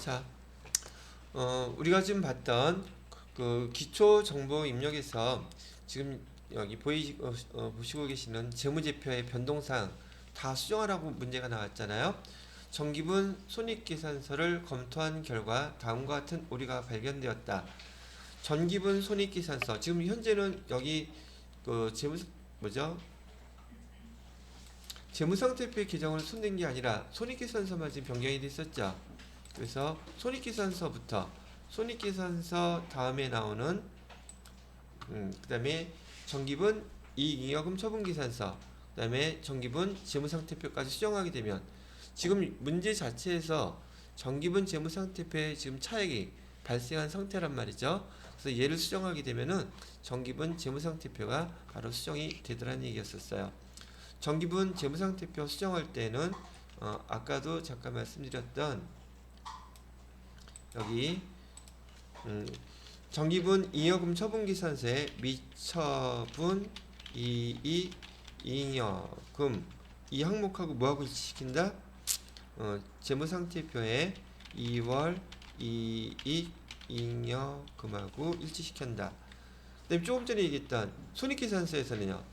자, 우리가 지금 봤던 그 기초 정보 입력에서 지금 여기 보시고 계시는 재무제표의 변동사항 다 수정하라고 문제가 나왔잖아요. 정기분 손익계산서를 검토한 결과 다음과 같은 오류가 발견되었다. 전기분 손익계산서 지금 현재는 여기 그 재무상태표의 계정을 손댄 게 아니라 손익계산서만 지금 변경이 됐었죠. 그래서 손익계산서 다음에 나오는 그 다음에 정기분 이익잉여금 처분계산서 그 다음에 정기분 재무상태표까지 수정하게 되면 지금 문제 자체에서 정기분 재무상태표에 지금 차액이 발생한 상태란 말이죠. 그래서 얘를 수정하게 되면은 정기분 재무상태표가 바로 수정이 되더라는 얘기였었어요. 정기분 재무상태표 수정할 때는 아까도 잠깐 말씀드렸던 여기 정기분 잉여금 처분계산서에 미처분 이익 잉여금 이 항목하고 뭐하고 일치시킨다? 재무상태표에 2월 이익 잉여금하고 일치시킨다. 그다음에 조금 전에 얘기했던 손익계산서에서는요.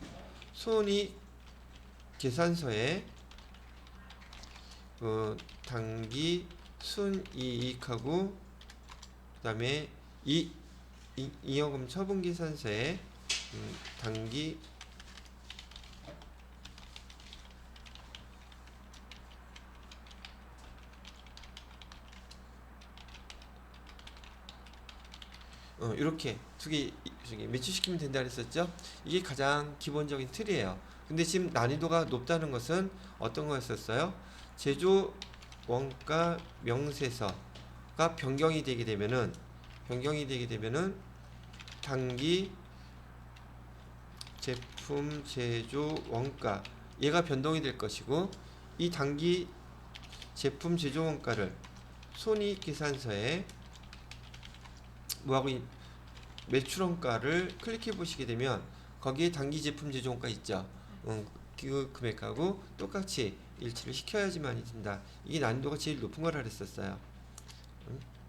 손익계산서에 당기 순이익하고 그 다음에 잉여금 처분계산서에 당기 이렇게 두 개 매치시키면 된다 그랬었죠. 이게 가장 기본적인 틀이에요. 근데 지금 난이도가 높다는 것은 어떤 거였었어요? 제조 원가 명세서가 변경이 되게 되면은 당기 제품 제조 원가 얘가 변동이 될 것이고 이 당기 제품 제조 원가를 손익계산서에 뭐하고 매출원가를 클릭해 보시게 되면 거기에 당기 제품 제조 원가 있죠. 그 금액하고 똑같이 일치를 시켜야지만이 된다. 이게 난이도가 제일 높은 거라 그랬었어요.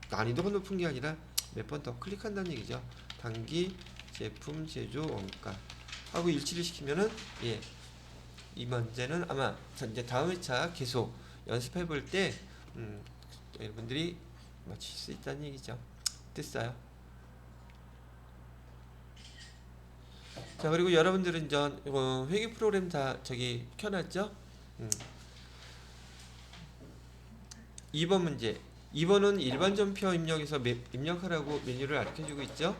난이도가 높은 게 아니라 몇 번 더 클릭한다는 얘기죠. 당기 제품 제조 원가 하고 일치를 시키면은 이 문제는 아마 이제 다음 회차 계속 연습해 볼 때 여러분들이 맞추실 수 있다는 얘기죠. 됐어요. 자, 그리고 여러분들은 이제 회계 프로그램 다 저기 켜놨죠? 2번 문제. 2번은 일반전표 입력에서 입력하라고 메뉴를 알려주고 있죠?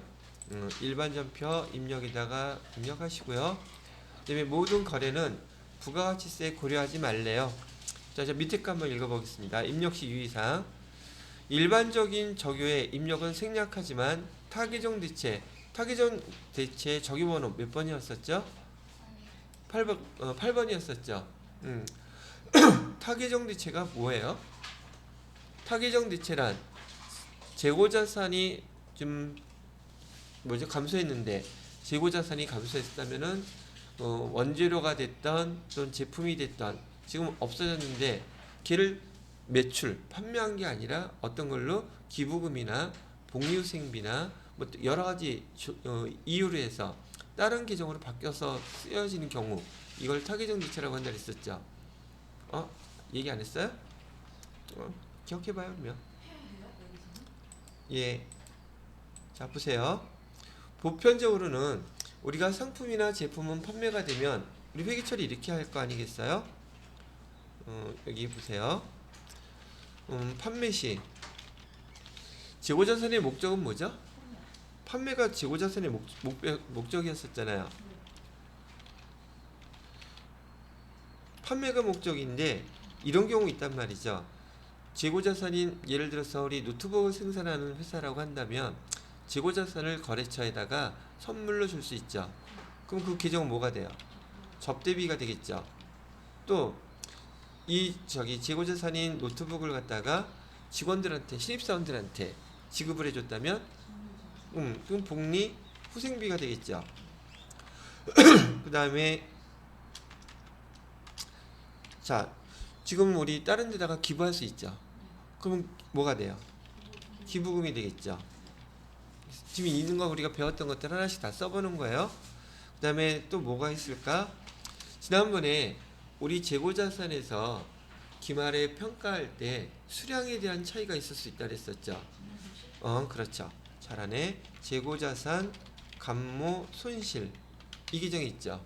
일반전표 입력에다가 입력하시고요. 그 다음에 모든 거래는 부가가치세 고려하지 말래요. 자, 밑에 거 한번 읽어보겠습니다. 입력시 유의사항. 일반적인 적요의 입력은 생략하지만 타계정 대체 적요번호 몇 번이었었죠? 8번이었었죠. 타계정 대체가 뭐예요? 타계정 대체란 재고자산이 좀 감소했는데 재고자산이 감소했다면은 원재료가 됐던 또는 제품이 됐던 지금 없어졌는데 걔를 판매한 게 아니라 어떤 걸로 기부금이나 복리후생비나 뭐 여러 가지 이유로 해서 다른 계정으로 바뀌어서 쓰여지는 경우 이걸 타계정 대체라고 한다 그랬었죠. 얘기 안 했어요? 기억해봐요 그러면. 예. 자, 보세요. 보편적으로는 우리가 상품이나 제품은 판매가 되면 우리 회계처리 이렇게 할 거 아니겠어요? 여기 보세요. 판매 시 재고자산의 목적은 뭐죠? 판매가 재고자산의 목적이었었잖아요. 판매가 목적인데 이런 경우 있단 말이죠. 재고자산인 예를 들어서 우리 노트북을 생산하는 회사라고 한다면 재고자산을 거래처에다가 선물로 줄 수 있죠. 그럼 그 계정은 뭐가 돼요? 접대비가 되겠죠. 또 재고자산인 노트북을 갖다가 직원들한테 신입사원들한테 지급을 해줬다면 그럼 복리 후생비가 되겠죠. 그 다음에 자 지금 우리 다른 데다가 기부할 수 있죠. 그러면 뭐가 돼요? 기부금이 되겠죠. 지금 있는 거 우리가 배웠던 것들 하나씩 다 써보는 거예요. 그 다음에 또 뭐가 있을까? 지난번에 우리 재고자산에서 기말에 평가할 때 수량에 대한 차이가 있을 수 있다 그랬었죠. 그렇죠. 잘하네. 재고자산, 감모, 손실 이 규정이 있죠.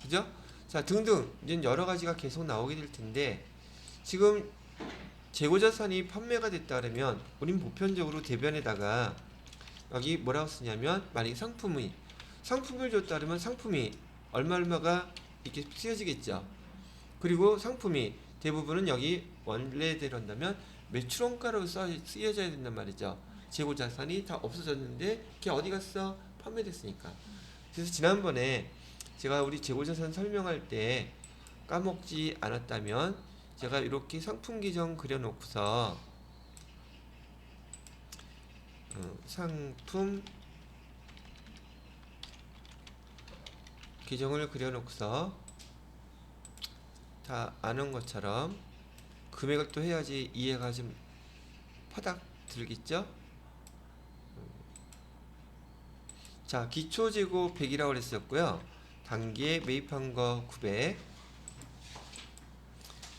그죠? 자, 등등 이제 여러 가지가 계속 나오게 될 텐데 지금 재고자산이 판매가 됐다 그러면 우린 보편적으로 대변에다가 여기 뭐라고 쓰냐면 만약에 상품을 줬다 그러면 상품이 얼마가 이렇게 쓰여지겠죠. 그리고 상품이 대부분은 여기 원래대로 한다면 매출원가로 쓰여져야 된단 말이죠. 재고자산이 다 없어졌는데 그게 어디 갔어? 판매됐으니까. 그래서 지난번에 제가 우리 재고자산 설명할 때 까먹지 않았다면 제가 이렇게 상품 계정 그려놓고서 상품 계정을 그려놓고서 다 아는 것처럼 금액을 또 해야지 이해가 좀 파닥 들겠죠? 자, 기초재고 100이라고 그랬었고요. 단기에 매입한 거 900.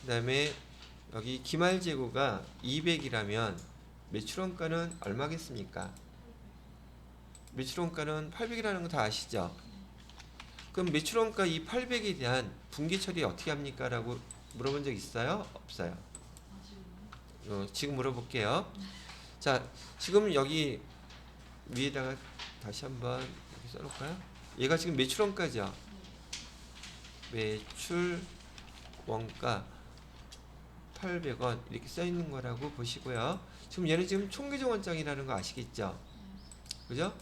그 다음에 여기 기말재고가 200이라면 매출원가는 얼마겠습니까? 매출원가는 800이라는 거 다 아시죠? 그럼 매출원가 이 800에 대한 분기 처리 어떻게 합니까? 라고 물어본 적 있어요? 없어요? 지금 물어볼게요. 자, 지금 여기 위에다가 다시 한번 이렇게 써놓을까요? 얘가 지금 매출원가죠? 매출원가 800원 이렇게 써있는 거라고 보시고요. 지금 얘는 지금 총계정원장이라는 거 아시겠죠? 그죠?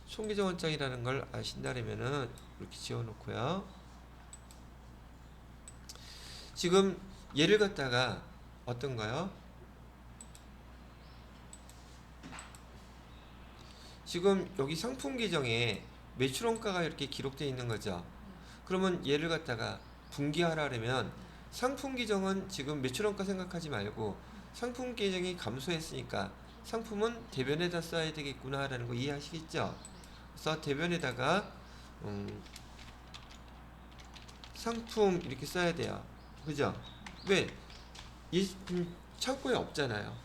총계정원장이라는 걸 아신다면은 이렇게 지워놓고요. 지금 얘를 갖다가 어떤가요? 지금 여기 상품 계정에 매출원가가 이렇게 기록되어 있는 거죠. 그러면 얘를 갖다가 분기하라면 상품 계정은 지금 매출원가 생각하지 말고 상품 계정이 감소했으니까 상품은 대변에다 써야 되겠구나 라는 거 이해하시겠죠? 그래서 대변에다가 상품 이렇게 써야 돼요. 그죠? 왜? 이 창고에 없잖아요.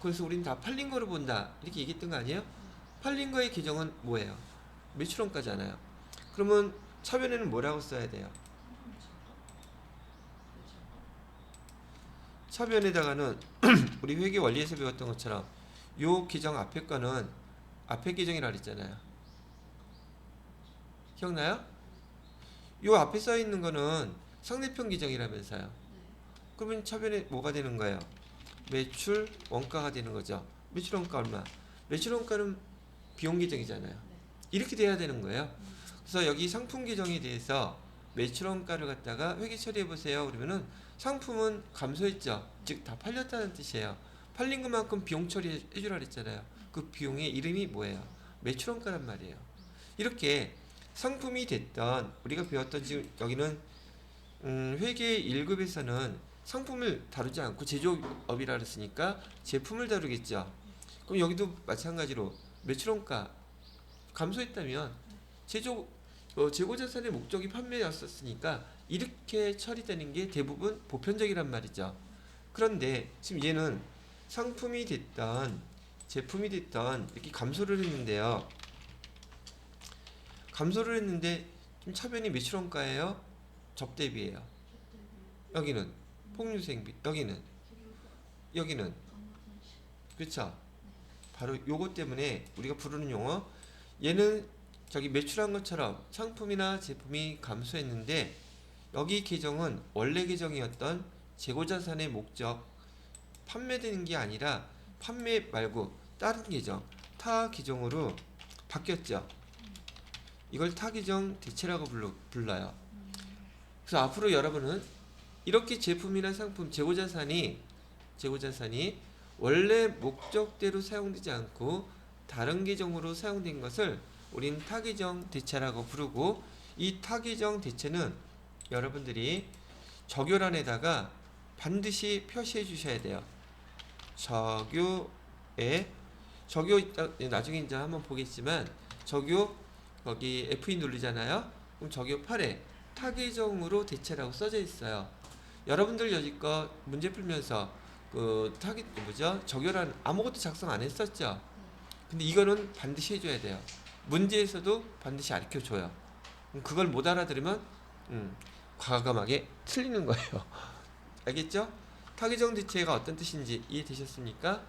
그래서 우린 다 팔린 거로 본다 이렇게 얘기했던 거 아니에요? 팔린 거의 계정은 뭐예요? 매출원가잖아요. 그러면 차변에는 뭐라고 써야 돼요? 차변에다가는 우리 회계 원리에서 배웠던 것처럼 요 계정 앞에 거는 앞에 계정이라 그랬잖아요. 기억나요? 요 앞에 써 있는 거는 상대편 계정이라면서요. 그러면 차변에 뭐가 되는 거예요? 매출 원가가 되는 거죠. 매출 원가 얼마? 매출 원가는 비용 계정이잖아요. 이렇게 돼야 되는 거예요. 그래서 여기 상품 계정에 대해서 매출 원가를 갖다가 회계 처리해 보세요. 그러면은 상품은 감소했죠. 즉 다 팔렸다는 뜻이에요. 팔린 것만큼 비용 처리해 주라 그랬잖아요. 그 비용의 이름이 뭐예요? 매출 원가란 말이에요. 이렇게 상품이 됐던 우리가 배웠던 지금 여기는 회계 1급에서는 상품을 다루지 않고 제조업이라 그랬으니까 제품을 다루겠죠. 그럼 여기도 마찬가지로 매출원가 감소했다면 재고자산의 목적이 판매였었으니까 이렇게 처리되는 게 대부분 보편적이란 말이죠. 그런데 지금 얘는 상품이 됐던 제품이 됐던 이렇게 감소를 했는데요. 감소를 했는데 좀 차변이 매출원가예요? 접대비예요? 여기는 폭류생비, 여기는 그렇죠? 바로 요것 때문에 우리가 부르는 용어 얘는 저기 매출한 것처럼 상품이나 제품이 감소했는데 여기 계정은 원래 계정이었던 재고자산의 목적 판매되는 게 아니라 판매 말고 다른 계정 타 계정으로 바뀌었죠. 이걸 타 계정 대체라고 불러요. 그래서 앞으로 여러분은 이렇게 제품이나 상품 재고자산이 원래 목적대로 사용되지 않고 다른 계정으로 사용된 것을 우린 타계정 대체라고 부르고 이 타계정 대체는 여러분들이 적요란에다가 반드시 표시해 주셔야 돼요. 적요에 적요 나중에 이제 한번 보겠지만 적요 거기 F2 누르잖아요. 그럼 적요 8에 타기정으로 대체라고 써져 있어요. 여러분들 여지껏 문제 풀면서 그 타기 뭐죠? 적요란 아무것도 작성 안 했었죠. 근데 이거는 반드시 해줘야 돼요. 문제에서도 반드시 가르쳐줘요. 그걸 못 알아들으면 과감하게 틀리는 거예요. 알겠죠? 타기정 대체가 어떤 뜻인지 이해되셨습니까?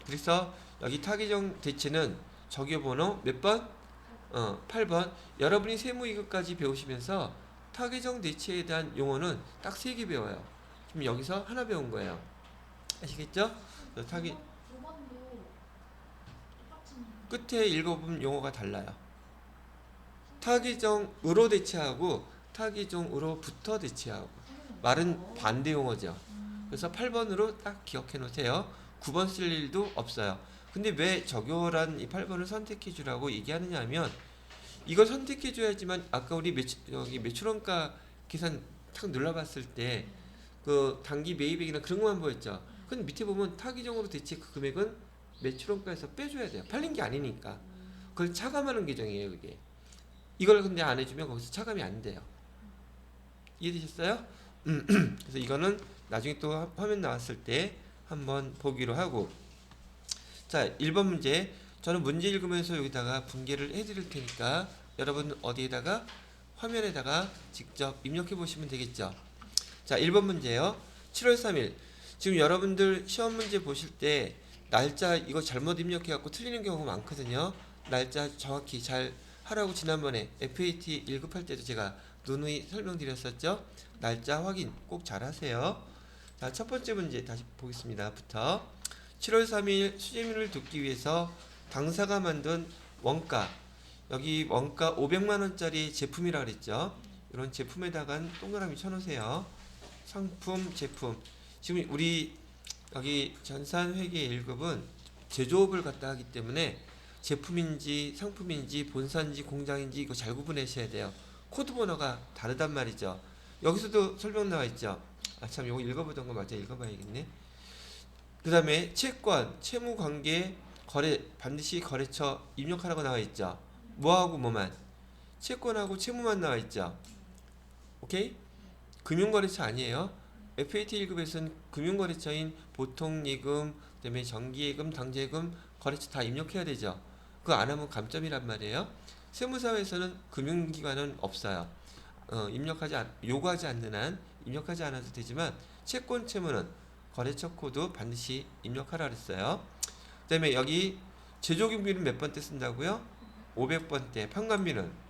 그래서 여기 타기정 대체는 적요 번호 몇 번? 8번. 여러분이 세무 2급까지 배우시면서 타기정 대체에 대한 용어는 딱 3개 배워요. 지금 여기서 하나 배운 거예요. 아시겠죠? 타기 끝에 읽어보면 용어가 달라요. 타기정으로 대체하고 타기정으로부터 대체하고 말은 반대 용어죠. 그래서 8번으로 딱 기억해 놓으세요. 9번 쓸 일도 없어요. 근데 왜 적요란 이 8번을 선택해 주라고 얘기하느냐 하면 이걸 선택해 줘야지만 아까 우리 여기 매출원가 계산 탁 눌러봤을 때 그 단기 매입액이나 그런 것만 보였죠. 근데 밑에 보면 타기정으로 대체 그 금액은 매출원가에서 빼줘야 돼요. 팔린 게 아니니까. 그걸 차감하는 계정이에요, 그게. 이걸 근데 안 해주면 거기서 차감이 안 돼요. 이해되셨어요? 그래서 이거는 나중에 또 화면 나왔을 때 한번 보기로 하고. 자, 1번 문제. 저는 문제 읽으면서 여기다가 분개를 해드릴 테니까 여러분 어디에다가 화면에다가 직접 입력해 보시면 되겠죠. 자, 1번 문제요. 7월 3일. 지금 여러분들 시험 문제 보실 때 날짜 이거 잘못 입력해 갖고 틀리는 경우가 많거든요. 날짜 정확히 잘 하라고 지난번에 FAT 1급 할 때도 제가 누누이 설명드렸었죠. 날짜 확인 꼭 잘 하세요. 자, 첫 번째 문제 다시 보겠습니다. 부터 7월 3일 수재민을 돕기 위해서 당사가 만든 원가, 여기 원가 500만원짜리 제품이라 그랬죠. 이런 제품에다가 동그라미 쳐놓으세요. 상품, 제품. 지금 우리 여기 전산회계 1급은 제조업을 갖다 하기 때문에 제품인지 상품인지 본사인지 공장인지 이거 잘 구분하셔야 돼요. 코드 번호가 다르단 말이죠. 여기서도 설명 나와 있죠. 아, 참, 이거 읽어보던 거 맞아. 읽어봐야겠네. 그 다음에 채권, 채무관계, 거래, 반드시 거래처 입력하라고 나와 있죠. 뭐하고 뭐만? 채권하고 채무만 나와 있죠. 오케이? 금융거래처 아니에요. FAT 1급에서는 금융거래처인 보통예금, 그 다음에 정기예금, 당제예금, 거래처 다 입력해야 되죠. 그거 안 하면 감점이란 말이에요. 세무사에서는 금융기관은 없어요. 요구하지 않는 한 입력하지 않아도 되지만 채권, 채무는 거래처 코드 반드시 입력하라 그랬어요. 그 다음에 여기 제조기비는 몇 번 때 쓴다고요? 500번 때. 판관비는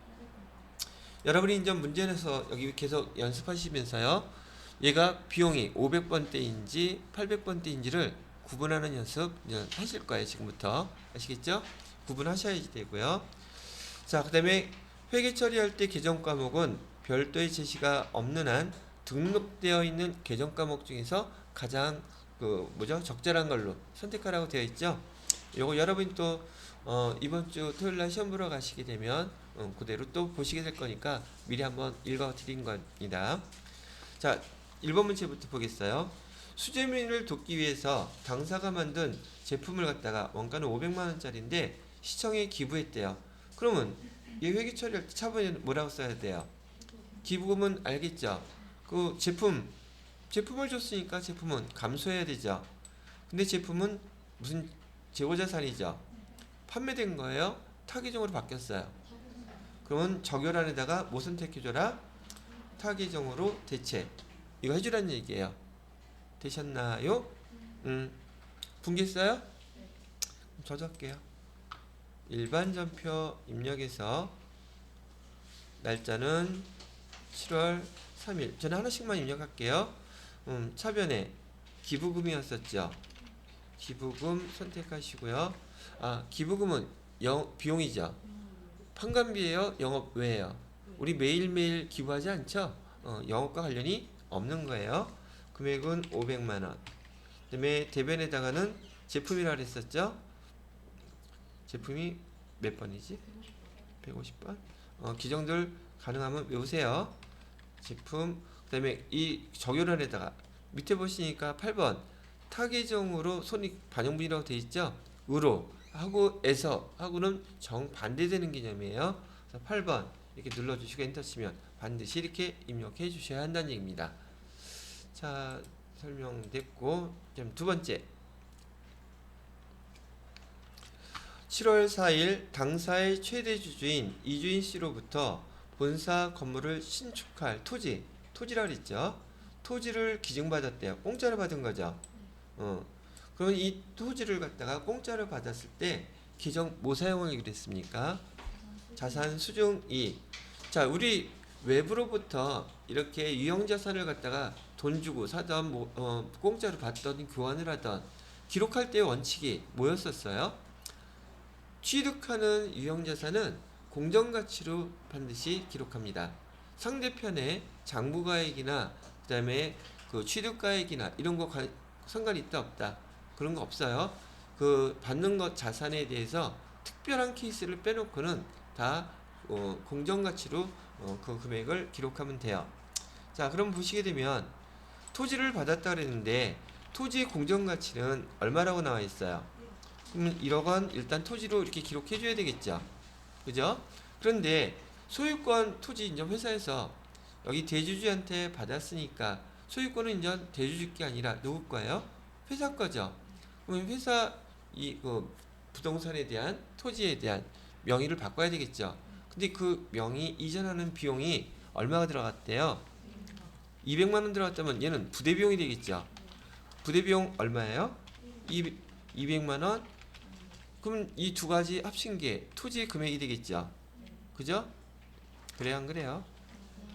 여러분이 이제 문제 내서 여기 계속 연습하시면서요. 얘가 비용이 500번대인지 800번대인지를 구분하는 연습 하실 거예요. 지금부터. 아시겠죠? 구분하셔야지 되고요. 자, 그 다음에 회계 처리할 때 계정 과목은 별도의 제시가 없는 한 등록되어 있는 계정 과목 중에서 가장 적절한 걸로 선택하라고 되어 있죠. 요거 여러분이 또 이번 주 토요일 날 시험 보러 가시게 되면 그대로 또 보시게 될 거니까 미리 한번 읽어 드린 겁니다. 자, 1번 문제부터 보겠어요. 수재민을 돕기 위해서 당사가 만든 제품을 갖다가 원가는 500만 원짜리인데 시청에 기부했대요. 그러면 이 회계 처리할 때 차번에 뭐라고 써야 돼요? 기부금은 알겠죠? 그 제품을 줬으니까 제품은 감소해야 되죠. 근데 제품은 무슨 재고자산이죠. 판매된 거예요. 타기종으로 바뀌었어요. 그러면 적요란에다가 뭐 선택해줘라? 타기종으로 대체. 이거 해주라는 얘기예요. 되셨나요? 분개했어요? 저장할게요. 일반 전표 입력해서 날짜는 7월 3일. 저는 하나씩만 입력할게요. 차변에 기부금이었었죠. 기부금 선택하시고요. 아, 기부금은 비용이죠. 판관비예요? 영업 외예요? 우리 매일매일 기부하지 않죠? 영업과 관련이 없는 거예요. 금액은 500만 원. 그다음에 대변에다가는 제품이라 그랬었죠? 제품이 몇 번이지? 150번? 기정들 가능하면 외우세요. 제품. 그다음에 이 적요란에다가 밑에 보시니까 8번 타 계정으로 손익 반영분이라고 되어 있죠. 으로 하고 에서 하고는 정반대되는 개념이에요. 그래서 8번 이렇게 눌러주시고 엔터 치면 반드시 이렇게 입력해 주셔야 한다는 얘기입니다. 자, 설명됐고, 그럼 두 번째 7월 4일 당사의 최대 주주인 이주인 씨로부터 본사 건물을 신축할 토지라 그랬죠. 토지를 기증받았대요. 공짜로 받은 거죠. 그러면 이 토지를 갖다가 공짜로 받았을 때 기정 뭐 사용하기로 했습니까? 자산 수중 이익. 자, 우리 외부로부터 이렇게 유형자산을 갖다가 돈 주고 사던 공짜로 받던 교환을 하던 기록할 때의 원칙이 뭐였었어요? 취득하는 유형자산은 공정가치로 반드시 기록합니다. 상대편의 장부가액이나 그 다음에 그 취득가액이나 이런 거 상관이 있다 없다 그런 거 없어요. 그 받는 것 자산에 대해서 특별한 케이스를 빼놓고는 다 공정가치로 그 금액을 기록하면 돼요. 자, 그럼 보시게 되면 토지를 받았다 그랬는데 토지의 공정가치는 얼마라고 나와 있어요? 그러면 1억 원 일단 토지로 이렇게 기록해 줘야 되겠죠. 그죠? 그런데 소유권 토지 인정 회사에서 여기 대주주한테 받았으니까 소유권은 인정 대주주께 아니라 누구 거예요? 회사 거죠. 그러면 회사 부동산에 대한 토지에 대한 명의를 바꿔야 되겠죠. 근데 그 명의 이전하는 비용이 얼마가 들어갔대요? 200만 원 들어갔다면 얘는 부대 비용이 되겠죠. 부대 비용 얼마예요? 200만 원. 그럼 이 두 가지 합친 게 토지의 금액이 되겠죠. 그죠? 그래요, 안 그래요?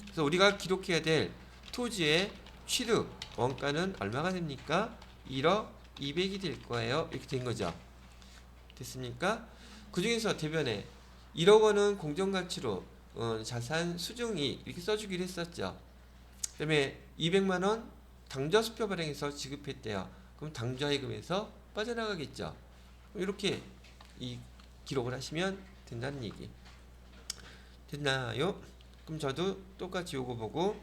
그래서 우리가 기록해야 될 토지의 취득 원가는 얼마가 됩니까? 1억 200이 될 거예요. 이렇게 된 거죠. 됐습니까? 그 중에서 대변에 1억 원은 공정가치로 자산 수중이 이렇게 써주기로 했었죠. 그 다음에 200만 원 당좌수표 발행해서 지급했대요. 그럼 당좌예금에서 빠져나가겠죠. 이렇게 이 기록을 하시면 된다는 얘기. 됐나요? 그럼 저도 똑같이 요거 보고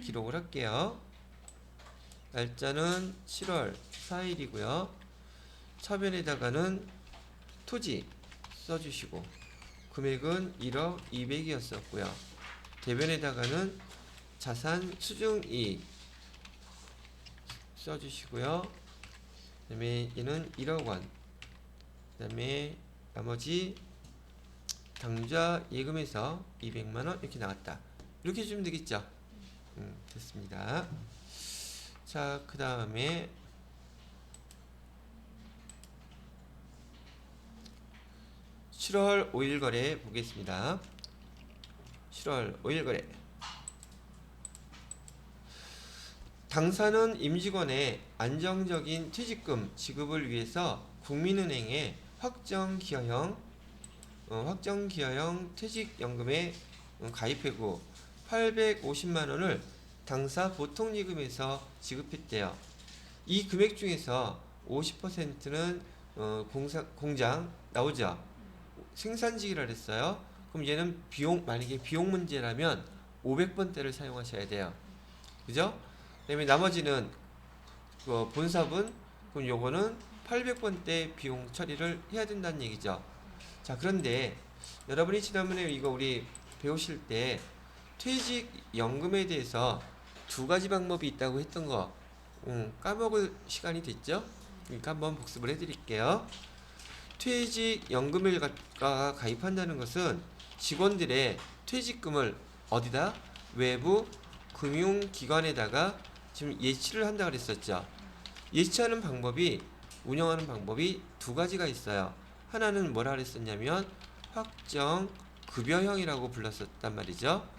기록을 할게요. 날짜는 7월 4일이고요. 차변에다가는 토지 써주시고 금액은 1억 200이었었고요. 대변에다가는 자산 수중이익 써주시고요. 그 다음에 얘는 1억 원. 그 다음에 나머지 당좌 예금에서 200만 원 이렇게 나왔다. 이렇게 해주면 되겠죠. 됐습니다. 자, 그 다음에 7월 5일 거래 보겠습니다. 7월 5일 거래. 당사는 임직원의 안정적인 퇴직금 지급을 위해서 국민은행에 확정기여형 퇴직연금에 가입하고 850만 원을 당사 보통예금에서 지급했대요. 이 금액 중에서 50%는 공장 나오죠. 생산직이라 그랬어요. 그럼 얘는 만약에 비용 문제라면 500번대를 사용하셔야 돼요. 그죠? 그 다음에 나머지는 본사분, 그럼 요거는 800번대 비용 처리를 해야 된다는 얘기죠. 자, 그런데 여러분이 지난번에 이거 우리 배우실 때 퇴직연금에 대해서 두 가지 방법이 있다고 했던 거 까먹을 시간이 됐죠? 그러니까 한번 복습을 해드릴게요. 퇴직연금을 가입한다는 것은 직원들의 퇴직금을 어디다? 외부 금융기관에다가 지금 예치를 한다 그랬었죠. 예치하는 방법이 운영하는 방법이 두 가지가 있어요. 하나는 뭐라 그랬었냐면 확정급여형이라고 불렀었단 말이죠.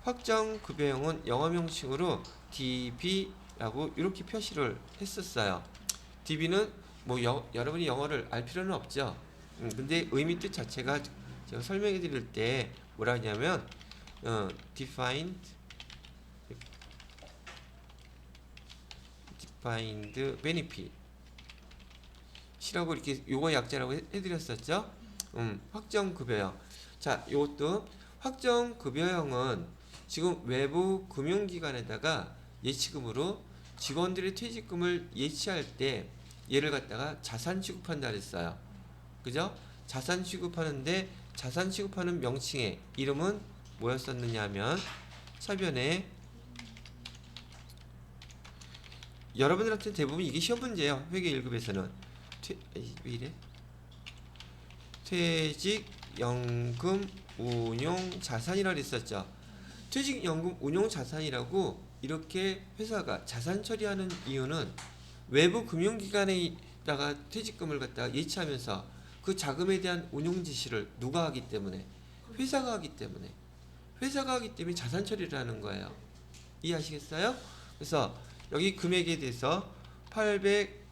확정급여형은 영어 명칭으로 DB라고 이렇게 표시를 했었어요. DB는 여러분이 영어를 알 필요는 없죠. 근데 의미 뜻 자체가 제가 설명해 드릴 때 뭐라 하냐면 defined benefit 이라고 이렇게 요거 약자라고 해드렸었죠. 확정급여형. 자, 요것도 확정급여형은 지금 외부 금융기관에다가 예치금으로 직원들의 퇴직금을 예치할 때 얘를 갖다가 자산 취급한다 그랬어요. 그죠? 자산 취급하는데 자산 취급하는 명칭의 이름은 뭐였었느냐 하면 차변에 여러분들한테 대부분 이게 시험 문제예요. 회계 1급에서는 왜 이래? 퇴직연금 운용 자산이라고 했었죠. 퇴직연금 운용 자산이라고 이렇게 회사가 자산 처리하는 이유는 외부 금융기관에다가 퇴직금을 갖다가 예치하면서 그 자금에 대한 운용 지시를 누가 하기 때문에 회사가 하기 때문에 자산 처리를 하는 거예요. 이해하시겠어요? 그래서 여기 금액에 대해서 800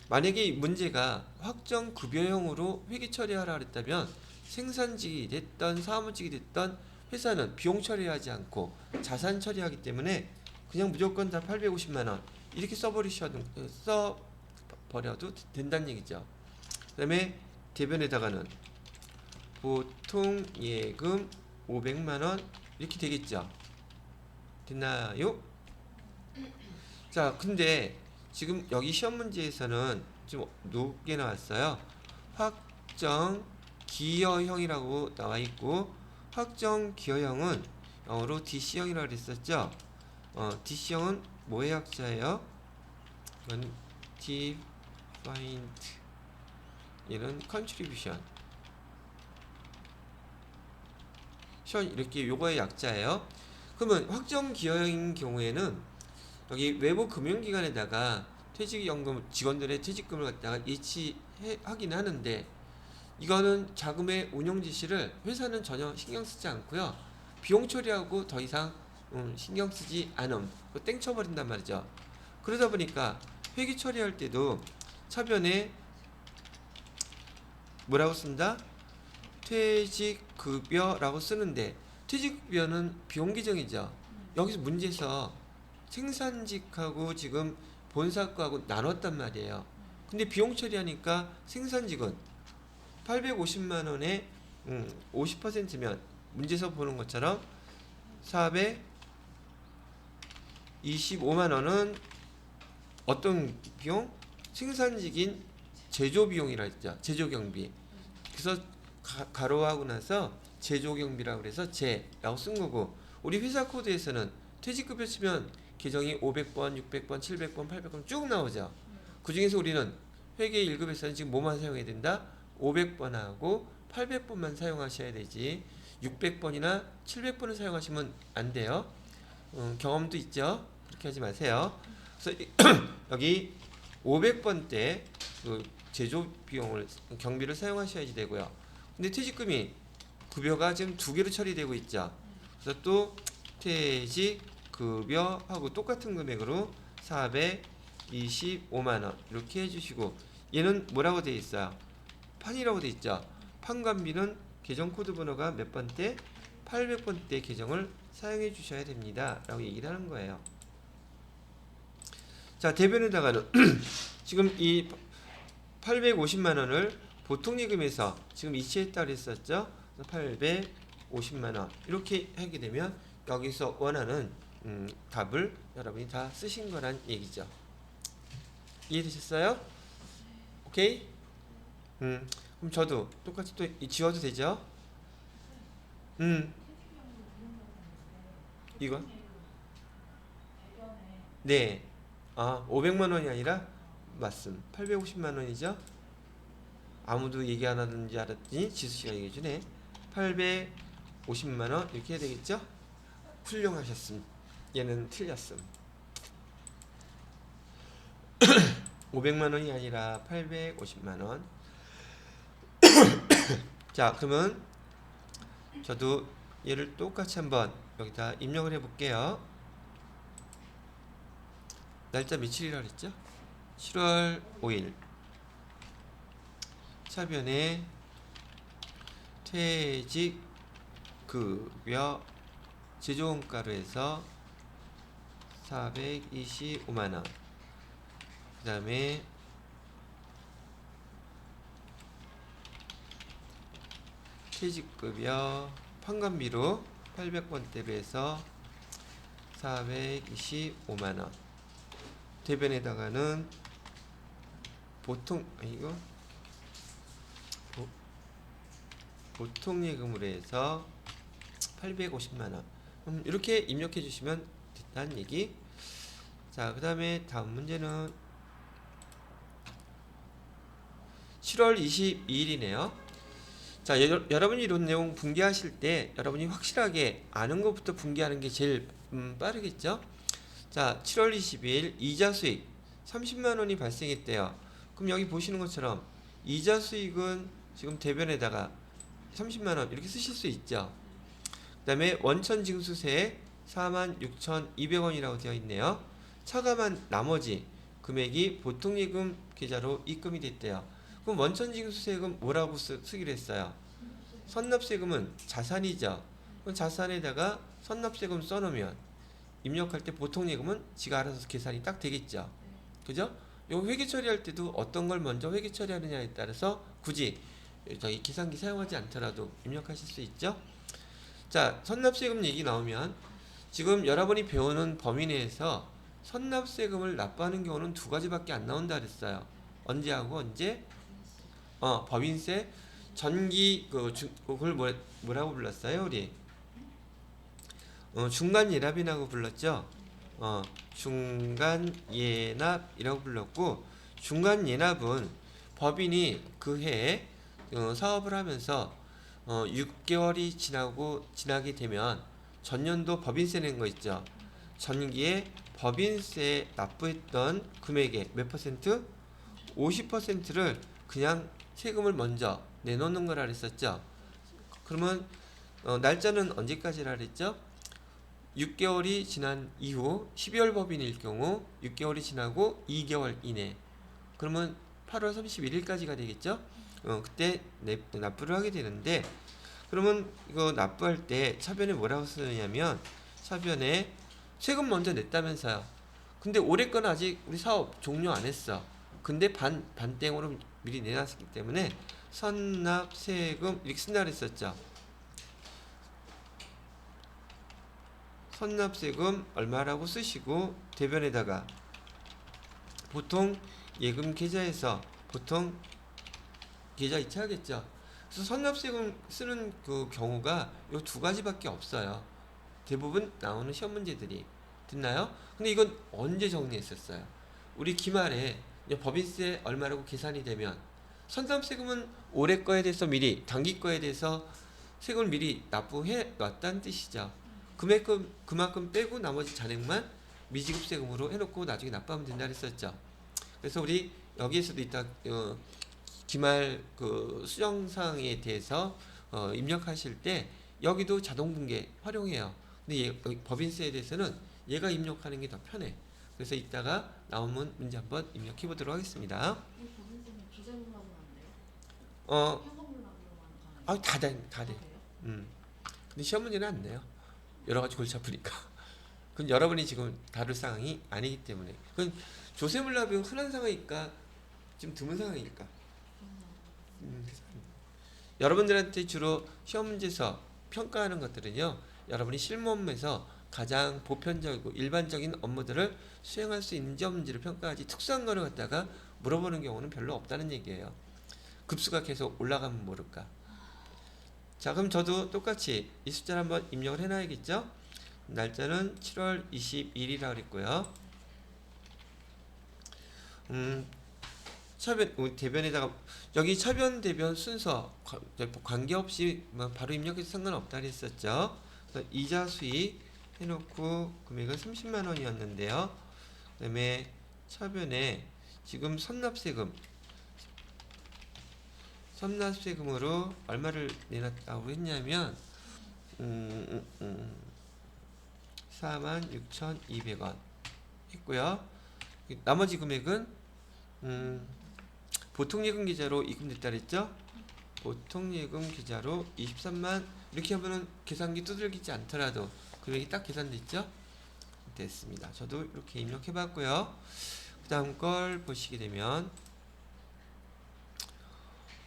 만약에 문제가 확정 급여형으로 회계 처리하라 그랬다면 생산직이 됐던 사무직이 됐던 회사는 비용 처리하지 않고 자산 처리하기 때문에 그냥 무조건 다 850만 원 이렇게 써버려도 된다는 얘기죠. 그 다음에 대변에다가는 보통 예금 500만 원 이렇게 되겠죠. 됐나요? 자, 근데 지금 여기 시험 문제에서는 좀 높게 나왔어요. 확정 기여형이라고 나와 있고 확정 기여형은 영어로 DC형이라고 그랬었죠. DC형은 뭐의 약자예요? 이건 defined 얘는 contribution 이렇게 요거의 약자예요. 그러면 확정 기여형인 경우에는 여기 외부 금융기관에다가 퇴직연금 직원들의 퇴직금을 갖다가 예치하긴 하는데 이거는 자금의 운용 지시를 회사는 전혀 신경 쓰지 않고요. 비용 처리하고 더 이상 신경 쓰지 않음. 땡 쳐버린단 말이죠. 그러다 보니까 회계 처리할 때도 차변에 뭐라고 쓴다? 퇴직급여라고 쓰는데 퇴직급여는 비용 계정이죠. 여기서 문제에서 생산직하고 지금 본사과하고 나눴단 말이에요. 근데 비용 처리하니까 생산직은 850만 원에 50%면 문제에서 보는 것처럼 425만 원은 어떤 비용? 생산직인 제조비용이라 했죠. 제조경비. 그래서 가로하고 나서 제조경비라고 그래서 제라고 쓴 거고 우리 회사 코드에서는 퇴직급여 치면 계정이 500번, 600번, 700번, 800번 쭉 나오죠. 그 중에서 우리는 회계 1급에서는 지금 뭐만 사용해야 된다? 500번하고 800번만 사용하셔야 되지 600번이나 700번을 사용하시면 안 돼요. 경험도 있죠. 그렇게 하지 마세요. 그래서 여기 500번 때 그 제조 비용을 경비를 사용하셔야지 되고요. 근데 퇴직금이 급여가 지금 두 개로 처리되고 있죠. 그래서 또 퇴직 급여하고 똑같은 금액으로 425만 원 이렇게 해주시고 얘는 뭐라고 되어 있어요? 판이라고 되어 있죠. 판관비는 계정 코드 번호가 몇 번대? 800번대 계정을 사용해 주셔야 됩니다. 라고 얘기를 하는 거예요. 자, 대변에다가는 지금 이 850만 원을 보통예금에서 지금 이체했다고 했었죠. 850만 원 이렇게 하게 되면 여기서 원하는 답을 여러분이 다 쓰신 거란 얘기죠. 이해되셨어요? 오케이? 그럼 저도 똑같이 또 지워도 되죠? 이거? 네. 500만 원이 아니라 맞음. 850만 원이죠? 아무도 얘기 안 하는 줄 알았더니 지수씨가 얘기해 주네. 850만 원 이렇게 해야 되겠죠? 훌륭하셨음. 얘는 틀렸음. 500만 원이 아니라 850만 원. 자, 그러면 저도 얘를 똑같이 한번 여기다 입력을 해 볼게요. 날짜 며칠이라 그랬죠? 7월 5일. 차변에 퇴직급여 제조원가로 해서 425만 원. 그 다음에 퇴직급여 판관비로 800번 대비해서 425만 원. 대변에다가는 보통 이거 보통 예금으로 해서 850만 원. 이렇게 입력해 주시면 됐다는 얘기. 자, 그다음에 다음 문제는 7월 22일이네요. 자, 여러분이 이런 내용 분개하실 때 여러분이 확실하게 아는 것부터 분개하는 게 제일 빠르겠죠? 자, 7월 22일 이자 수익 30만 원이 발생했대요. 그럼 여기 보시는 것처럼 이자 수익은 지금 대변에다가 30만 원 이렇게 쓰실 수 있죠. 그다음에 원천 징수세 46,200원이라고 되어 있네요. 차감한 나머지 금액이 보통예금 계좌로 입금이 됐대요. 그럼 원천 징수세금 뭐라고 쓰기로 했어요? 선납세금은 자산이죠. 그럼 자산에다가 선납세금 써놓으면 입력할 때 보통예금은 지가 알아서 계산이 딱 되겠죠. 그죠? 요 회계 처리할 때도 어떤 걸 먼저 회계 처리하느냐에 따라서 굳이 저희 계산기 사용하지 않더라도 입력하실 수 있죠. 자, 선납세금 얘기 나오면 지금 여러분이 배우는 범위 내에서 선납세금을 납부하는 경우는 두 가지밖에 안 나온다 그랬어요. 언제하고 언제? 법인세 전기 그걸 뭐라고 불렀어요, 우리? 중간 예납이라고 불렀죠. 중간 예납이라고 불렀고, 중간 예납은 법인이 그 해에 사업을 하면서 6개월이 지나게 되면 전년도 법인세 낸 거 있죠. 전기에 법인세 납부했던 금액의 몇 퍼센트? 50%를 그냥 세금을 먼저 내놓는 거라 그랬었죠. 그러면 날짜는 언제까지라 그랬죠? 6개월이 지난 이후 12월 법인일 경우 6개월이 지나고 2개월 이내, 그러면 8월 31일까지가 되겠죠. 그때 납부를 하게 되는데, 그러면 이거 납부할 때 차변에 뭐라고 쓰느냐면, 차변에 세금 먼저 냈다면서요. 근데 올해 건 아직 우리 사업 종료 안 했어. 근데 반땡으로 미리 내놨기 때문에 선납세금 이렇게 쓴다 그랬었죠. 선납세금 얼마라고 쓰시고 대변에다가 보통 예금 계좌에서 보통 계좌 이체하겠죠. 그래서 선납세금 쓰는 그 경우가 요 두 가지밖에 없어요. 대부분 나오는 시험 문제들이. 됐나요? 근데 이건 언제 정리했었어요? 우리 기말에 법인세 얼마라고 계산이 되면 선납세금은 올해 거에 대해서 미리, 단기 거에 대해서 세금을 미리 납부해 놨다는 뜻이죠. 그만큼 빼고 나머지 잔액만 미지급세금으로 해놓고 나중에 납부하면 된다 그랬었죠. 그래서 우리 여기에서도 이따 기말 그 수정사항에 대해서 입력하실 때 여기도 자동분계 활용해요. 근데 여기 법인세에 대해서는 얘가 입력하는 게 더 편해. 그래서 이따가 나오면 문제 한번 입력해 보도록 하겠습니다. 이 법인세는 기재물로 하면 안 돼요? 현금으로 하면 다 돼. 근데 시험 문제는 안 내요. 여러 가지 골치 아프니까. 그건 여러분이 지금 다룰 상황이 아니기 때문에. 그건 조세물 납입은 흔한 상황이니까 좀 드문 상황이니까. 여러분들한테 주로 시험 문제에서 평가하는 것들은요, 여러분이 실무업무에서 가장 보편적이고 일반적인 업무들을 수행할 수 있는지 없는지를 평가하지, 특수한 거를 갖다가 물어보는 경우는 별로 없다는 얘기예요. 급수가 계속 올라가면 모를까. 자, 그럼 저도 똑같이 이 숫자를 한번 입력을 해놔야겠죠. 날짜는 7월 21일이라고 그랬고요. 차변 대변에다가 여기 차변 대변 순서 관계없이 바로 입력해도 상관없다 그랬었죠. 그래서 이자 수익 해놓고 금액은 30만 원이었는데요. 그다음에 차변에 지금 선납세금으로 얼마를 내놨다고 했냐면 46,200원 했고요. 나머지 금액은 보통예금 계좌로 입금됐다 그랬죠? 보통예금 계좌로 23만, 이렇게 하면은 계산기 두들기지 않더라도 금액이 딱 계산됐죠? 됐습니다. 저도 이렇게 입력해 봤고요. 그 다음 걸 보시게 되면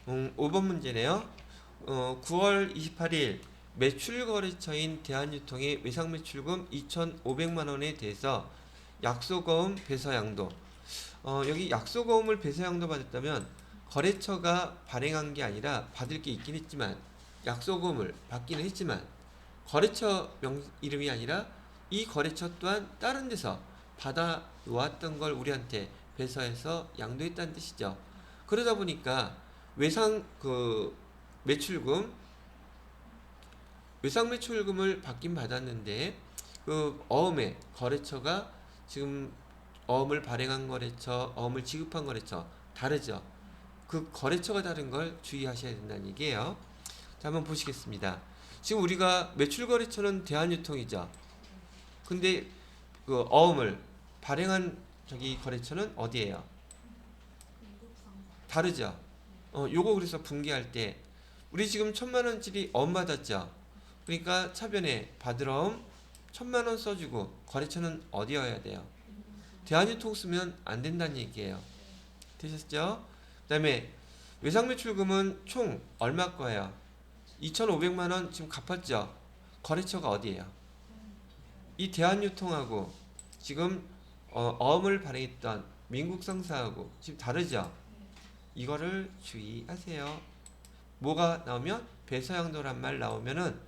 5번 문제네요. 9월 28일 매출거래처인 대한유통의 외상매출금 2,500만 원에 대해서 약소거음 배서양도. 여기 약소거음을 배서양도 받았다면 거래처가 발행한 게 아니라 받을 게 있긴 했지만 약소거음을 받기는 했지만 거래처 이름이 아니라 이 거래처 또한 다른 데서 받아 놓았던 걸 우리한테 배서해서 양도했다는 뜻이죠. 그러다 보니까 외상 매출금 외상 매출금을 받긴 받았는데 그 어음의 거래처가 지금 어음을 발행한 거래처, 어음을 지급한 거래처 다르죠. 그 거래처가 다른 걸 주의하셔야 된다는 얘기예요. 자, 한번 보시겠습니다. 지금 우리가 매출 거래처는 대한유통이죠. 근데 그 어음을 발행한 저기 거래처는 어디예요? 다르죠. 요거 그래서 분개할 때 우리 지금 1,000만원짜리 어음 받았죠. 그러니까 차변에 받을 어음 1,000만원 써주고 거래처는 어디여야 돼요? 대한유통 쓰면 안 된다는 얘기예요. 되셨죠? 그 다음에 외상매출금은 총 얼마 거예요? 2,500만원 지금 갚았죠? 거래처가 어디예요? 이 대한유통하고 지금 어음을 발행했던 민국상사하고 지금 다르죠? 이거를 주의하세요. 뭐가 나오면 배서양도란 말 나오면은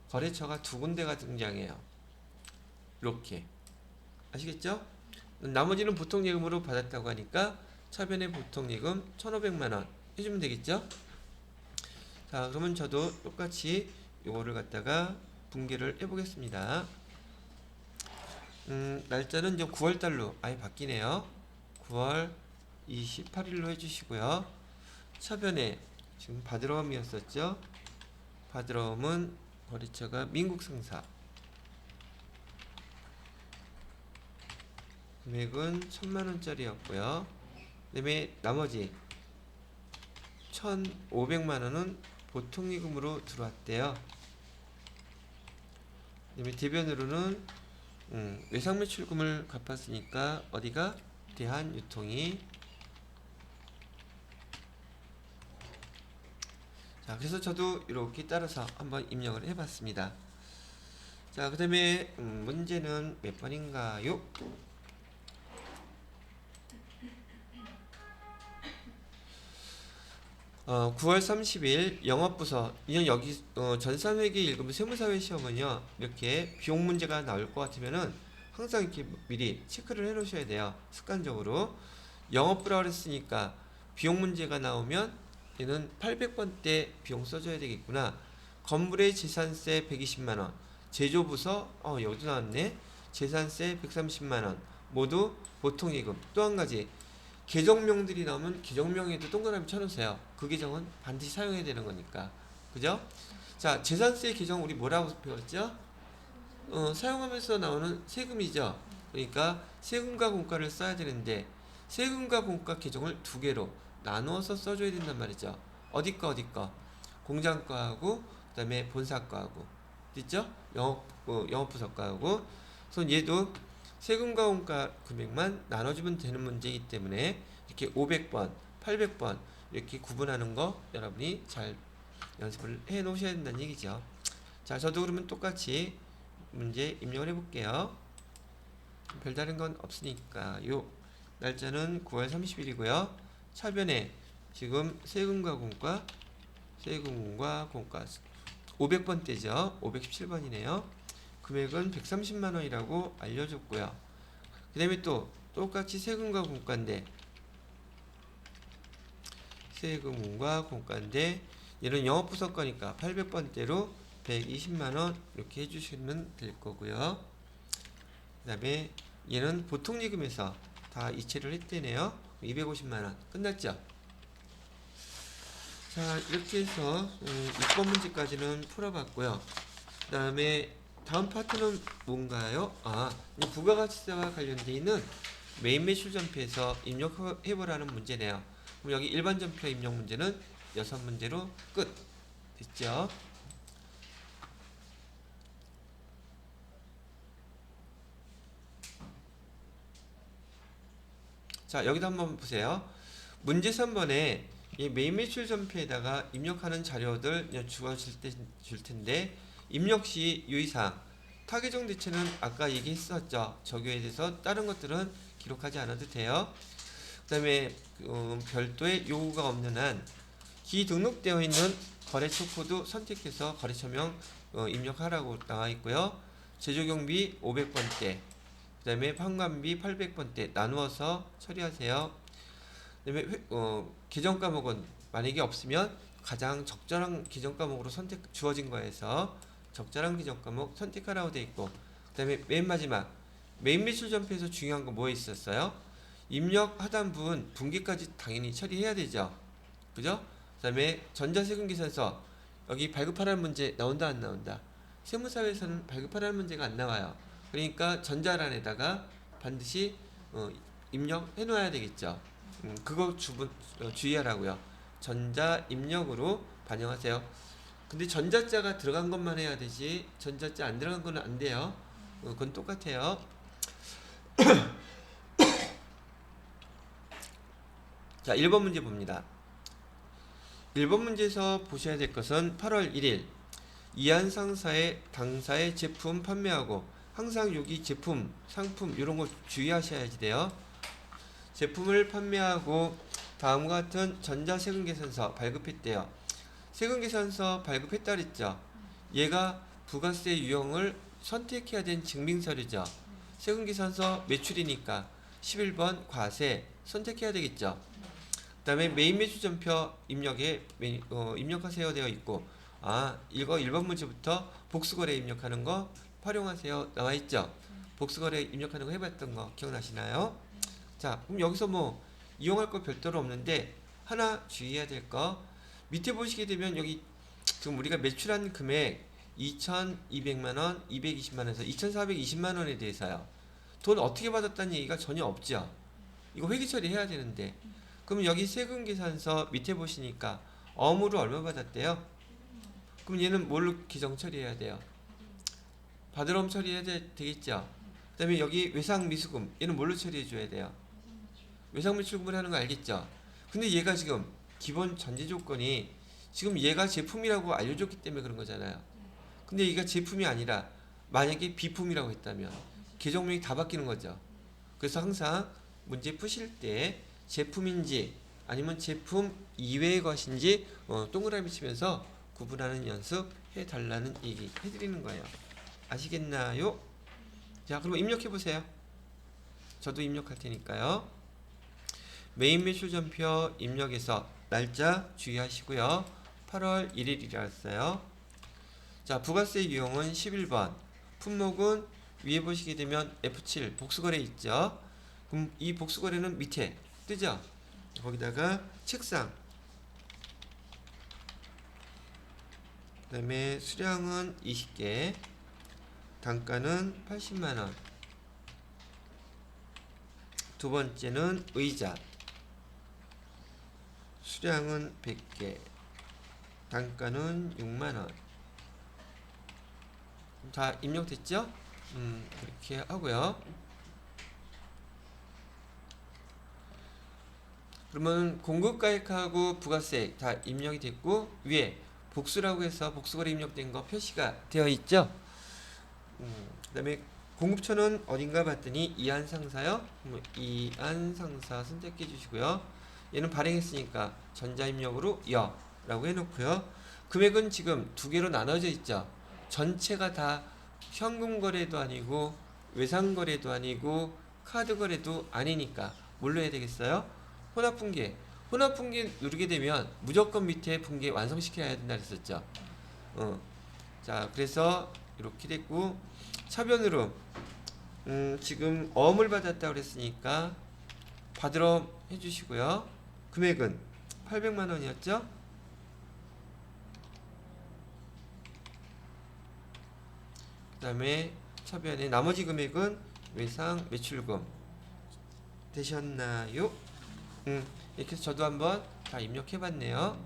거래처가 두 군데가 등장해요. 이렇게 아시겠죠? 나머지는 보통예금으로 받았다고 하니까 차변의 보통예금 1,500만원 해주면 되겠죠? 자, 그러면 저도 똑같이 요거를 갖다가 분개를 해보겠습니다. 날짜는 이제 9월달로 아예 바뀌네요. 9월 28일로 해주시고요. 차변에 지금 받으러움이었었죠. 받으러움은 거래처가 민국상사. 금액은 1,000만원짜리였고요. 그 다음에 나머지 1,500만원은 보통예금으로 들어왔대요. 그 다음에 대변으로는 외상매출금을 갚았으니까 어디가? 대한유통이. 자, 그래서 저도 이렇게 따라서 한번 입력을 해봤습니다. 자, 그 다음에 문제는 몇 번인가요? 9월 30일 영업부서 이년 여기 전산회계 1급 세무사회 시험은요 이렇게 비용 문제가 나올 것 같으면은 항상 이렇게 미리 체크를 해 놓으셔야 돼요. 습관적으로 영업부라 그랬으니까 비용 문제가 나오면 얘는 800번대 비용 써줘야 되겠구나. 건물의 재산세 120만원, 제조부서 여기도 나왔네. 재산세 130만원 모두 보통예금. 또 한 가지 계정명들이 나오면 계정명에도 동그라미 쳐놓으세요. 그 계정은 반드시 사용해야 되는 거니까. 그죠? 자, 재산세 계정 우리 뭐라고 배웠죠? 사용하면서 나오는 세금이죠. 그러니까 세금과 공과를 써야 되는데 세금과 공과 계정을 두 개로 나누어서 써줘야 된단 말이죠. 어디 거 어디 거? 공장 거하고 그다음에 본사 거하고 됐죠? 영업부서 거하고. 그래서 얘도 세금과 공과 금액만 나눠주면 되는 문제이기 때문에 이렇게 500번, 800번 이렇게 구분하는 거 여러분이 잘 연습을 해 놓으셔야 된다는 얘기죠. 자, 저도 그러면 똑같이 문제 입력을 해볼게요. 별다른 건 없으니까요. 날짜는 9월 30일이고요. 차변에 지금 세금과 공과 500번대죠. 517번이네요. 금액은 130만원이라고 알려줬고요. 그 다음에 또 똑같이 세금과 공과인데 세금과 공과인데 얘는 영업부서 거니까 800번대로 120만원 이렇게 해주시면 될 거고요. 그 다음에 얘는 보통예금에서 다 이체를 했대네요. 250만원 끝났죠? 자, 이렇게 해서 6번 문제까지는 풀어봤고요. 그 다음에 다음 파트는 뭔가요? 이 부가가치세와 관련되어 있는 메인 매출 전표에서 입력해보라는 문제네요. 그럼 여기 일반 전표 입력 문제는 6문제로 끝. 됐죠? 자, 여기도 한번 보세요. 문제 3번에 이 메인 매출 전표에다가 입력하는 자료들 주어질 줄 텐데 입력 시 유의사항 타계정 대체는 아까 얘기했었죠. 적용에 대해서 다른 것들은 기록하지 않아도 돼요. 그 다음에 별도의 요구가 없는 한 기등록되어 있는 거래처 코드 선택해서 거래처명 입력하라고 나와 있고요. 제조경비 500번대, 그 다음에 판관비 800번대 나누어서 처리하세요. 그 다음에 계정 과목은 만약에 없으면 가장 적절한 계정 과목으로 주어진 거에서 적절한 계정 과목 선택하라고 되어 있고, 그 다음에 맨 마지막 메인 매출 전표에서 중요한 거 뭐 있었어요? 입력 하단 부분 분기까지 당연히 처리해야 되죠. 그죠? 그 다음에 전자세금계산서 여기 발급하라는 문제 나온다 안 나온다? 세무사회에서는 발급하라는 문제가 안 나와요. 그러니까 전자란에다가 반드시 입력해 놓아야 되겠죠. 그거 주의하라고요. 전자 입력으로 반영하세요. 근데 전자자가 들어간 것만 해야 되지 전자자 안 들어간 거는 안 돼요. 그건 똑같아요. 자, 1번 문제 봅니다. 1번 문제에서 보셔야 될 것은 8월 1일 이한 상사의 당사의 제품 판매하고 항상 여기 제품, 상품 이런 거 주의하셔야지 돼요. 제품을 판매하고 다음과 같은 전자세금계산서 발급했대요. 세금계산서 발급했다 그랬죠. 얘가 부가세 유형을 선택해야 되는 증빙서류죠. 세금계산서 매출이니까 11번 과세 선택해야 되겠죠. 그 다음에 메인 매출 전표 입력에 입력하세요 되어 있고, 이거 1번 문제부터 복수거래 입력하는 거 활용하세요 나와 있죠. 복수거래 입력하는 거 해봤던 거 기억나시나요? 자, 그럼 여기서 뭐 이용할 거 별도로 없는데 하나 주의해야 될 거 밑에 보시게 되면 여기 지금 우리가 매출한 금액 2,200만원, 220만원에서 2,420만원에 대해서요. 돈 어떻게 받았다는 얘기가 전혀 없죠. 이거 회계 처리해야 되는데, 그럼 여기 세금계산서 밑에 보시니까 어무로 얼마 받았대요? 그럼 얘는 뭘로 기정 처리해야 돼요? 바드럼 처리해야 되겠죠. 그 다음에 여기 외상미수금 얘는 뭘로 처리해 줘야 돼요? 외상매출금을 하는 거 알겠죠? 근데 얘가 지금 기본 전제 조건이 지금 얘가 제품이라고 알려줬기 때문에 그런 거잖아요. 근데 얘가 제품이 아니라 만약에 비품이라고 했다면 계정명이 다 바뀌는 거죠. 그래서 항상 문제 푸실 때 제품인지 아니면 제품 이외의 것인지 동그라미 치면서 구분하는 연습 해달라는 얘기 해드리는 거예요. 아시겠나요? 자, 그럼 입력해 보세요. 저도 입력할 테니까요. 메인 매출 전표 입력해서 날짜 주의하시고요. 8월 1일이라서요. 자, 부가세 유형은 11번. 품목은 위에 보시게 되면 F7 복수거래 있죠. 그럼 이 복수거래는 밑에 뜨죠. 거기다가 책상. 그 다음에 수량은 20개. 단가는 80만원. 두 번째는 의자. 수량은 100개. 단가는 6만원. 다 입력됐죠? 그렇게 하고요. 그러면 공급가액하고 부가세 다 입력이 됐고, 위에 복수라고 해서 복수거래 입력된 거 표시가 되어 있죠? 그 다음에 공급처는 어딘가 봤더니 이한상사요. 이한상사 선택해 주시고요. 얘는 발행했으니까 전자입력으로 여라고 해놓고요. 금액은 지금 두 개로 나눠져 있죠. 전체가 다 현금거래도 아니고 외상거래도 아니고 카드거래도 아니니까 뭘로 해야 되겠어요? 혼합분계. 혼합분계 누르게 되면 무조건 밑에 분계 완성시켜야 된다 그랬었죠. 자, 그래서 이렇게 됐고, 차변으로 지금 어음을 받았다고 그랬으니까 받으러 해주시고요. 금액은 800만원이었죠. 그 다음에 차변에 나머지 금액은 외상 매출금 되셨나요? 이렇게 해서 저도 한번 다 입력해봤네요.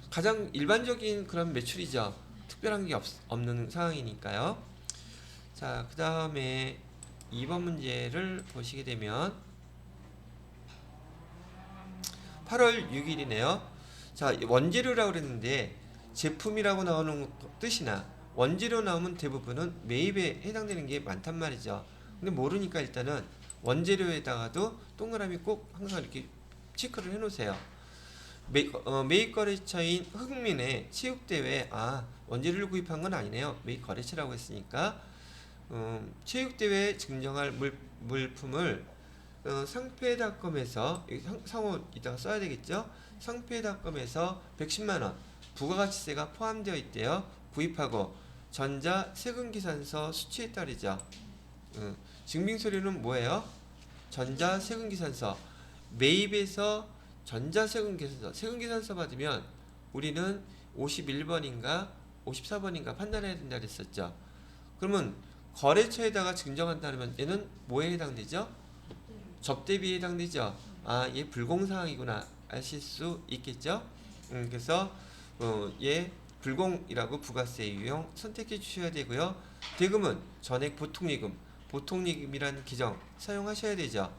가장 일반적인 그런 매출이죠. 특별한 게 없는 상황이니까요. 자, 그 다음에 2번 문제를 보시게 되면 8월 6일이네요. 자, 원재료라고 그랬는데 제품이라고 나오는 뜻이나 원재료 나오면 대부분은 매입에 해당되는 게 많단 말이죠. 근데 모르니까 일단은 원재료에다가도 동그라미 꼭 항상 이렇게 체크를 해놓으세요. 매입 거래처인 흥민의 체육대회, 원재료를 구입한 건 아니네요. 매입 거래처라고 했으니까 체육대회에 증정할 물품을 상패닷컴에서 상호 이따가 써야 되겠죠. 상패닷컴에서 110만원 부가가치세가 포함되어 있대요. 구입하고 전자 세금계산서 수취에 따르죠. 증빙서류는 뭐예요? 전자 세금계산서. 매입에서 전자 세금계산서, 세금계산서 받으면 우리는 51번인가 54번인가 판단해야 된다 그랬었죠. 그러면 거래처에다가 증정한다면 얘는 뭐에 해당되죠? 접대비에 해당되죠. 얘 불공사항이구나 아실 수 있겠죠. 그래서 얘 불공이라고 부가세 유형 선택해 주셔야 되고요. 대금은 전액 보통예금, 보통예금이라는 기정 사용하셔야 되죠.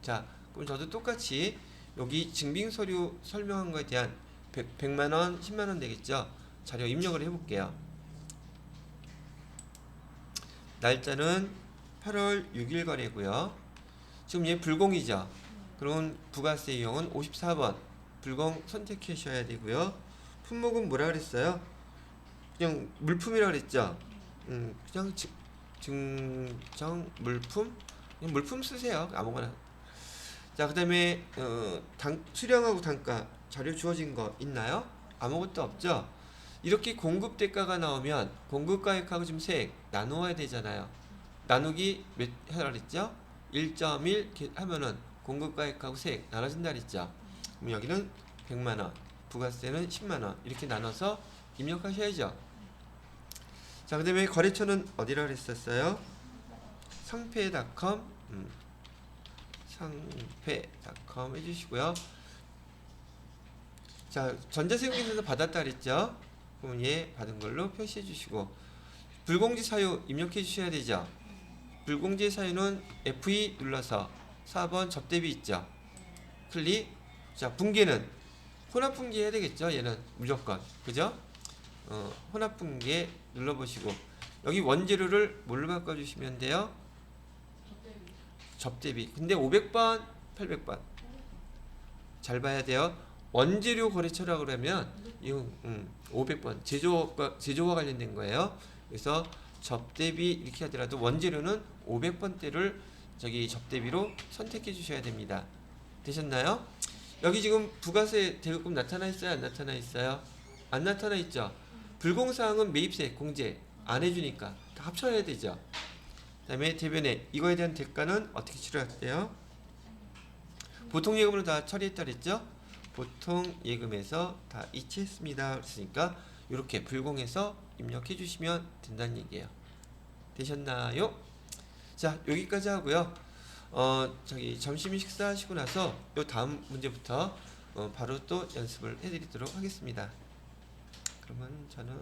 자, 그럼 저도 똑같이 여기 증빙서류 설명한 거에 대한 100만원, 10만원 되겠죠. 자료 입력을 해볼게요. 날짜는 8월 6일 거래고요. 지금 얘 불공이죠. 그럼 부가세 유형은 54번 불공 선택하셔야 되고요. 품목은 뭐라 그랬어요? 그냥 물품이라 그랬죠. 그냥 증정 물품, 그냥 물품 쓰세요. 아무거나. 자, 그 다음에 수량하고 단가 자료 주어진 거 있나요? 아무것도 없죠. 이렇게 공급 대가가 나오면 공급가액하고 지금 세액 나누어야 되잖아요. 나누기 몇 하라 그랬죠? 1.1 하면은 공급가액하고 세액 나눠진다 그랬죠. 그럼 여기는 100만원, 부가세는 10만원 이렇게 나눠서 입력하셔야죠. 자, 그 다음에 거래처는 어디라 그랬었어요? 상패닷컴, 상패닷컴 해주시고요. 자, 전자세금계산서 받았다 그랬죠? 그럼 얘 받은 걸로 표시해 주시고 불공지 사유 입력해 주셔야 되죠. 불공지 사유는 F2 눌러서 4번 접대비 있죠. 클릭. 자, 분계는 혼합분계 해야 되겠죠. 얘는 무조건 그죠? 혼합분계 눌러보시고 여기 원재료를 뭘로 바꿔주시면 돼요? 접대비. 근데 500번, 800번 잘 봐야 돼요. 원재료 거래처라고 그러면 이거 500번 제조와 관련된 거예요. 그래서 접대비 이렇게 하더라도 원재료는 500번대를 저기 접대비로 선택해 주셔야 됩니다. 되셨나요? 여기 지금 부가세 대급금 나타나 있어요? 안 나타나 있어요? 안 나타나 있죠? 불공사항은 매입세 공제 안 해주니까 다 합쳐야 되죠. 그 다음에 대변에 이거에 대한 대가는 어떻게 치료할게요? 보통예금으로 다 처리했다 그랬죠? 보통예금에서 다 이체했습니다. 그랬으니까 이렇게 불공해서 입력해 주시면 된다는 얘기예요. 되셨나요? 자, 여기까지 하고요. 점심 식사하시고 나서 요 다음 문제부터 바로 또 연습을 해드리도록 하겠습니다. 그러면 저는